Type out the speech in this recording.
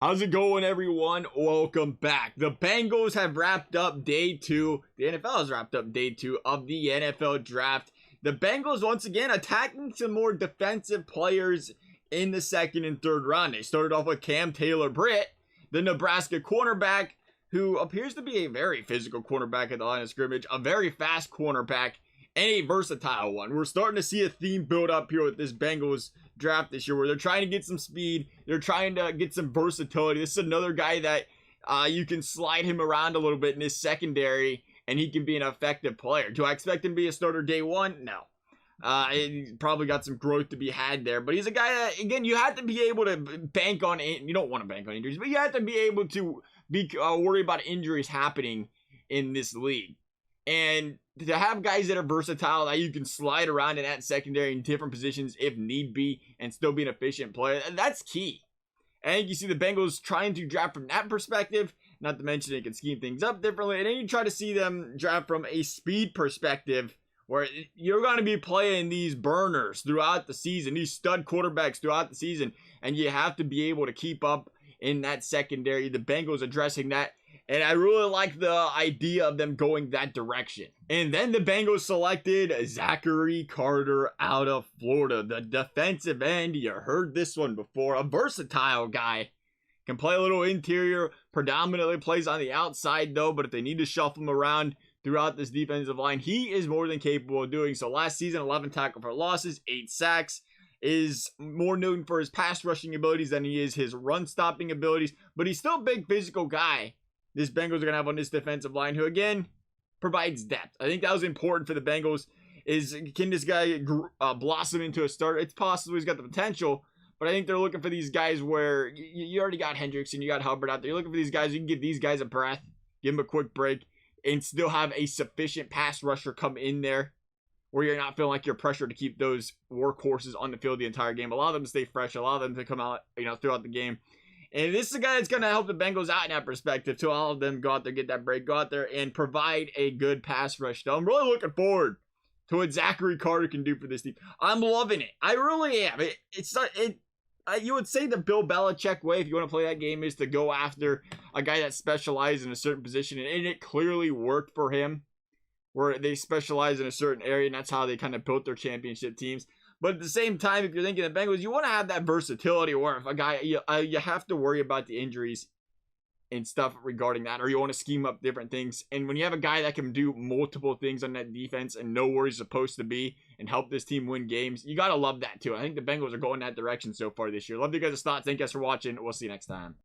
How's it going, everyone? Welcome back. The Bengals have wrapped up day two. The NFL has wrapped up day two of the NFL draft. The Bengals, once again, attacking some more defensive players in the second and third round. They started off with Taylor Britt, the Nebraska cornerback, who appears to be a very physical cornerback at the line of scrimmage, a very fast cornerback, and a versatile one. We're starting to see a theme build up here with this Bengals draft this year where they're trying to get some speed, they're trying to get some versatility. This is another guy that you can slide him around a little bit in his secondary and he can be an effective player. Do I expect him to be a starter day one? No. He's probably got some growth to be had there, but he's a guy that, again, you have to be able to bank on it. You don't want to bank on injuries, but you have to be able to be worried about injuries happening in this league. And to have guys that are versatile, that you can slide around in that secondary in different positions if need be and still be an efficient player, that's key. I think you see the Bengals trying to draft from that perspective, not to mention they can scheme things up differently. And then you try to see them draft from a speed perspective where you're going to be playing these burners throughout the season, these stud quarterbacks throughout the season, and you have to be able to keep up in that secondary. The Bengals addressing that. And I really like the idea of them going that direction. And then the Bengals selected Zachary Carter out of Florida, the defensive end. You heard this one before. A versatile guy. Can play a little interior, predominantly plays on the outside though, but if they need to shuffle him around throughout this defensive line, he is more than capable of doing so. Last season, 11 tackle for losses, 8 sacks. Is more known for his pass rushing abilities than he is his run stopping abilities, but he's still a big physical guy this Bengals are going to have on this defensive line, who again provides depth. I think that was important for the Bengals. Is can this guy blossom into a starter? It's possible, he's got the potential, but I think they're looking for these guys where you already got Hendricks and you got Hubbard out there. You're looking for these guys, you can give these guys a breath, give them a quick break, and still have a sufficient pass rusher come in there where you're not feeling like you're pressured to keep those workhorses on the field the entire game. Allow them to stay fresh, allow them to come out, throughout the game. And this is a guy that's going to help the Bengals out in that perspective, to all of them go out there, get that break, go out there and provide a good pass rush. So I'm really looking forward to what Zachary Carter can do for this team. I'm loving it. I really am. You would say the Bill Belichick way, if you want to play that game, is to go after a guy that specializes in a certain position. And it clearly worked for him, where they specialize in a certain area, and that's how they kind of built their championship teams. But at the same time, if you're thinking the Bengals, you want to have that versatility where if a guy, you have to worry about the injuries and stuff regarding that, or you want to scheme up different things. And when you have a guy that can do multiple things on that defense and know where he's supposed to be and help this team win games, you got to love that too. I think the Bengals are going that direction so far this year. Love you guys' thoughts. Thank you guys for watching. We'll see you next time.